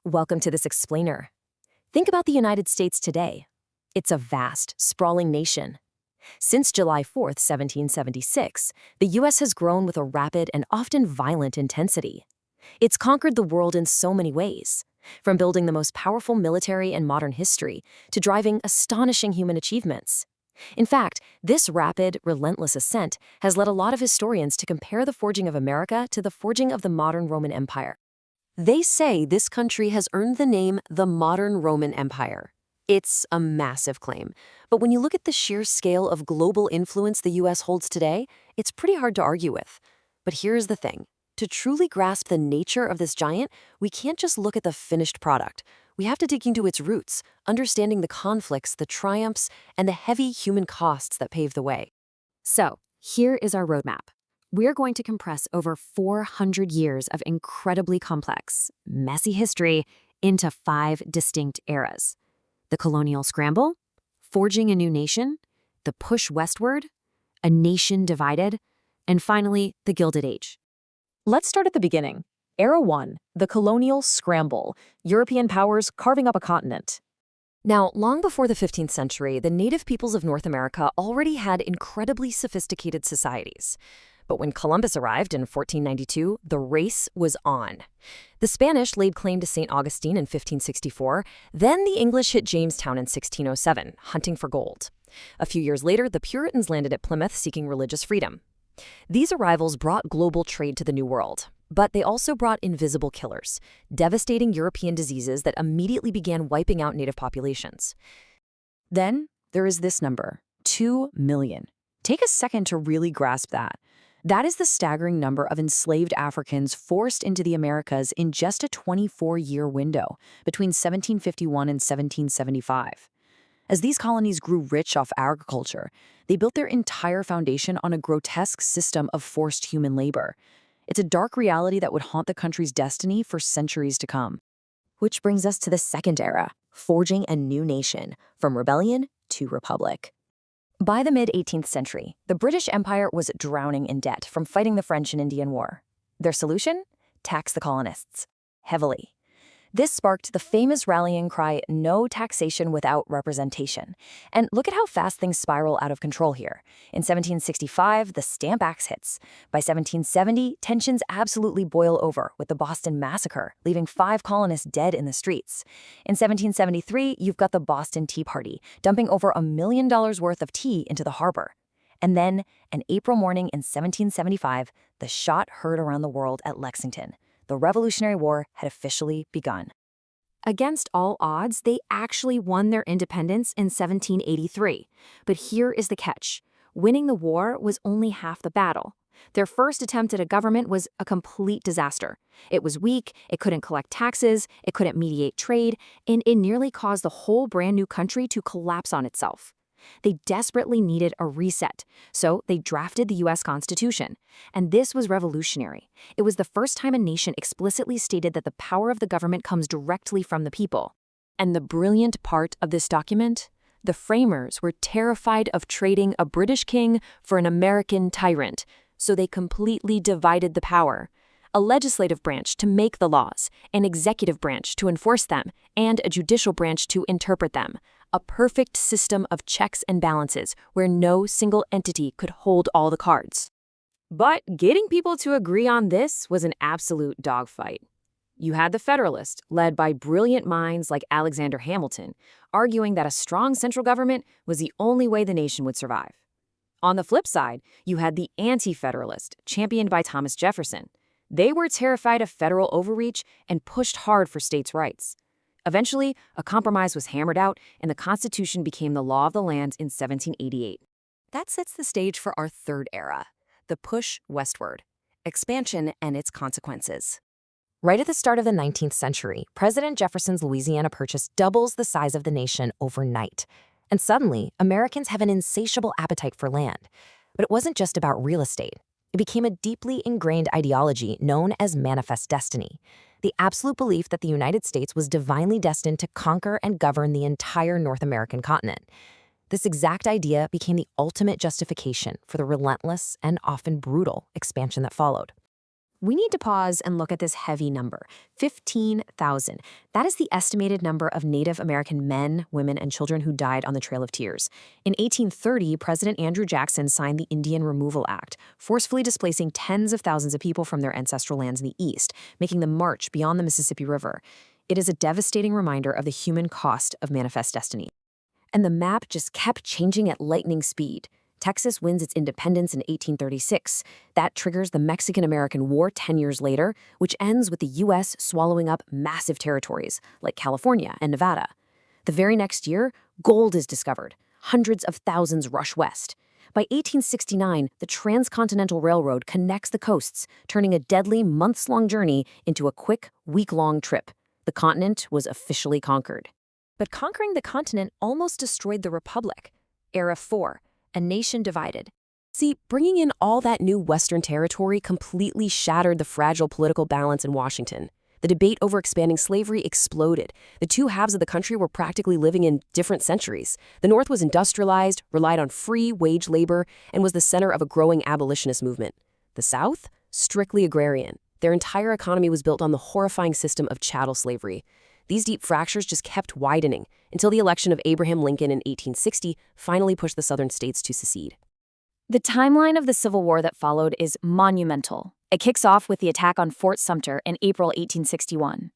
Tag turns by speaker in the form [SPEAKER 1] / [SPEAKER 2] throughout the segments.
[SPEAKER 1] Welcome to this explainer. Think about the United States today. It's a vast, sprawling nation. Since July 4th, 1776, the U.S. has grown with a rapid and often violent intensity. It's conquered the world in so many ways, from building the most powerful military in modern history to driving astonishing human achievements. In fact, this rapid, relentless ascent has led a lot of historians to compare the forging of America to the forging of the modern Roman Empire. They say this country has earned the name the modern Roman Empire. It's a massive claim, but when you look at the sheer scale of global influence the U.S. holds today, it's pretty hard to argue with. But here's the thing. To truly grasp the nature of this giant, we can't just look at the finished product. We have to dig into its roots, understanding the conflicts, the triumphs, and the heavy human costs that paved the way. So, here is our roadmap. We're going to compress over 400 years of incredibly complex, messy history into 5 distinct eras. The colonial scramble, forging a new nation, the push westward, a nation divided, and finally, the Gilded Age. Let's start at the beginning. Era 1, the colonial scramble, European powers carving up a continent. Now, long before the 15th century, the native peoples of North America already had incredibly sophisticated societies. But when Columbus arrived in 1492, the race was on. The Spanish laid claim to St. Augustine in 1564, then the English hit Jamestown in 1607, hunting for gold. A few years later, the Puritans landed at Plymouth seeking religious freedom. These arrivals brought global trade to the New World, but they also brought invisible killers, devastating European diseases that immediately began wiping out native populations. Then there is this number, 2 million. Take a second to really grasp that. That is the staggering number of enslaved Africans forced into the Americas in just a 24-year window between 1751 and 1775. As these colonies grew rich off agriculture, they built their entire foundation on a grotesque system of forced human labor. It's a dark reality that would haunt the country's destiny for centuries to come. Which brings us to the second era, forging a new nation, from rebellion to republic. By the mid-18th century, the British Empire was drowning in debt from fighting the French and Indian War. Their solution? Tax the colonists. Heavily. This sparked the famous rallying cry, "No taxation without representation." And look at how fast things spiral out of control here. In 1765, the Stamp Act hits. By 1770, tensions absolutely boil over with the Boston Massacre, leaving 5 colonists dead in the streets. In 1773, you've got the Boston Tea Party, dumping over $1 million worth of tea into the harbor. And then, an April morning in 1775, the shot heard around the world at Lexington. The Revolutionary War had officially begun. Against all odds, they actually won their independence in 1783. But here is the catch. Winning the war was only half the battle. Their first attempt at a government was a complete disaster. It was weak, it couldn't collect taxes, it couldn't mediate trade, and it nearly caused the whole brand new country to collapse on itself. They desperately needed a reset, so they drafted the U.S. Constitution. And this was revolutionary. It was the first time a nation explicitly stated that the power of the government comes directly from the people. And the brilliant part of this document? The framers were terrified of trading a British king for an American tyrant, so they completely divided the power. A legislative branch to make the laws, an executive branch to enforce them, and a judicial branch to interpret them. A perfect system of checks and balances where no single entity could hold all the cards. But getting people to agree on this was an absolute dogfight. You had the Federalists, led by brilliant minds like Alexander Hamilton, arguing that a strong central government was the only way the nation would survive. On the flip side, you had the Anti-Federalist, championed by Thomas Jefferson. They were terrified of federal overreach and pushed hard for states' rights. Eventually, a compromise was hammered out, and the Constitution became the law of the land in 1788. That sets the stage for our third era, the push westward, expansion and its consequences. Right at the start of the 19th century, President Jefferson's Louisiana Purchase doubles the size of the nation overnight. And suddenly, Americans have an insatiable appetite for land. But it wasn't just about real estate. It became a deeply ingrained ideology known as manifest destiny, the absolute belief that the United States was divinely destined to conquer and govern the entire North American continent. This exact idea became the ultimate justification for the relentless and often brutal expansion that followed. We need to pause and look at this heavy number, 15,000. That is the estimated number of Native American men, women, and children who died on the Trail of Tears. In 1830, President Andrew Jackson signed the Indian Removal Act, forcefully displacing tens of thousands of people from their ancestral lands in the East, making them march beyond the Mississippi River. It is a devastating reminder of the human cost of manifest destiny. And the map just kept changing at lightning speed. Texas wins its independence in 1836. That triggers the Mexican-American War 10 years later, which ends with the U.S. swallowing up massive territories, like California and Nevada. The very next year, gold is discovered. Hundreds of thousands rush west. By 1869, the Transcontinental Railroad connects the coasts, turning a deadly months-long journey into a quick, week-long trip. The continent was officially conquered. But conquering the continent almost destroyed the Republic. Era 4. A nation divided. See, bringing in all that new Western territory completely shattered the fragile political balance in Washington. The debate over expanding slavery exploded. The two halves of the country were practically living in different centuries. The North was industrialized, relied on free wage labor, and was the center of a growing abolitionist movement. The South? Strictly agrarian. Their entire economy was built on the horrifying system of chattel slavery. These deep fractures just kept widening until the election of Abraham Lincoln in 1860 finally pushed the southern states to secede. The timeline of the Civil War that followed is monumental. It kicks off with the attack on Fort Sumter in April 1861.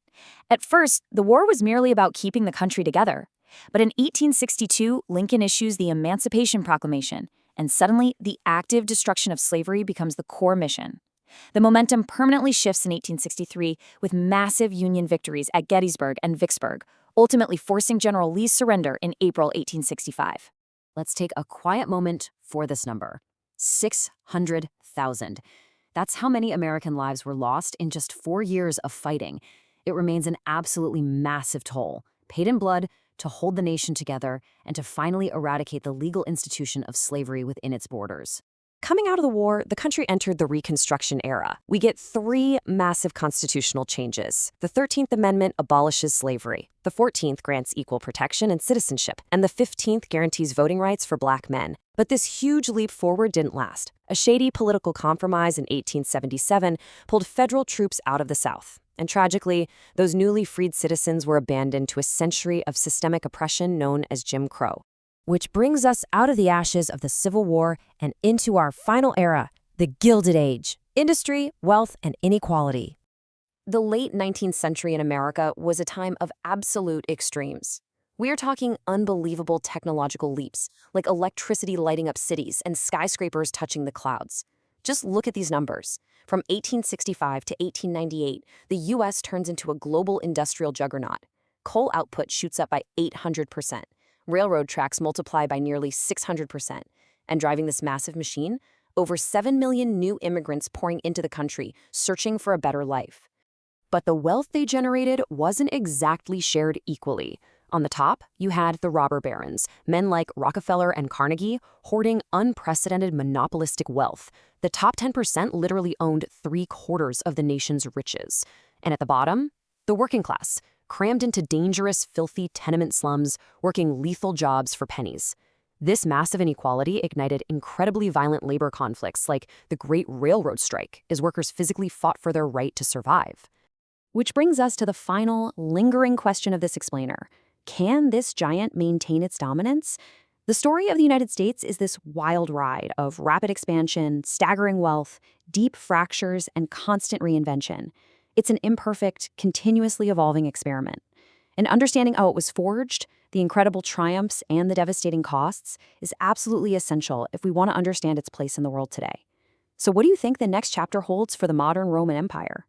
[SPEAKER 1] At first, the war was merely about keeping the country together. But in 1862, Lincoln issues the Emancipation Proclamation, and suddenly the active destruction of slavery becomes the core mission. The momentum permanently shifts in 1863 with massive Union victories at Gettysburg and Vicksburg, ultimately forcing General Lee's surrender in April 1865. Let's take a quiet moment for this number. 600,000. That's how many American lives were lost in just 4 years of fighting. It remains an absolutely massive toll, paid in blood to hold the nation together and to finally eradicate the legal institution of slavery within its borders. Coming out of the war, the country entered the Reconstruction era. We get 3 massive constitutional changes. The 13th Amendment abolishes slavery. The 14th grants equal protection and citizenship. And the 15th guarantees voting rights for Black men. But this huge leap forward didn't last. A shady political compromise in 1877 pulled federal troops out of the South. And tragically, those newly freed citizens were abandoned to a century of systemic oppression known as Jim Crow. Which brings us out of the ashes of the Civil War and into our final era, the Gilded Age, industry, wealth, and inequality. The late 19th century in America was a time of absolute extremes. We are talking unbelievable technological leaps, like electricity lighting up cities and skyscrapers touching the clouds. Just look at these numbers. From 1865 to 1898, the U.S. turns into a global industrial juggernaut. Coal output shoots up by 800%. Railroad tracks multiply by nearly 600%. And driving this massive machine, over 7 million new immigrants pouring into the country, searching for a better life. But the wealth they generated wasn't exactly shared equally. On the top, you had the robber barons, men like Rockefeller and Carnegie, hoarding unprecedented monopolistic wealth. The top 10% literally owned 3/4 of the nation's riches. And at the bottom, the working class, crammed into dangerous, filthy tenement slums, working lethal jobs for pennies. This massive inequality ignited incredibly violent labor conflicts like the Great Railroad Strike, as workers physically fought for their right to survive. Which brings us to the final, lingering question of this explainer. Can this giant maintain its dominance? The story of the United States is this wild ride of rapid expansion, staggering wealth, deep fractures, and constant reinvention. It's an imperfect, continuously evolving experiment. And understanding how it was forged, the incredible triumphs and the devastating costs, is absolutely essential if we want to understand its place in the world today. So what do you think the next chapter holds for the modern Roman Empire?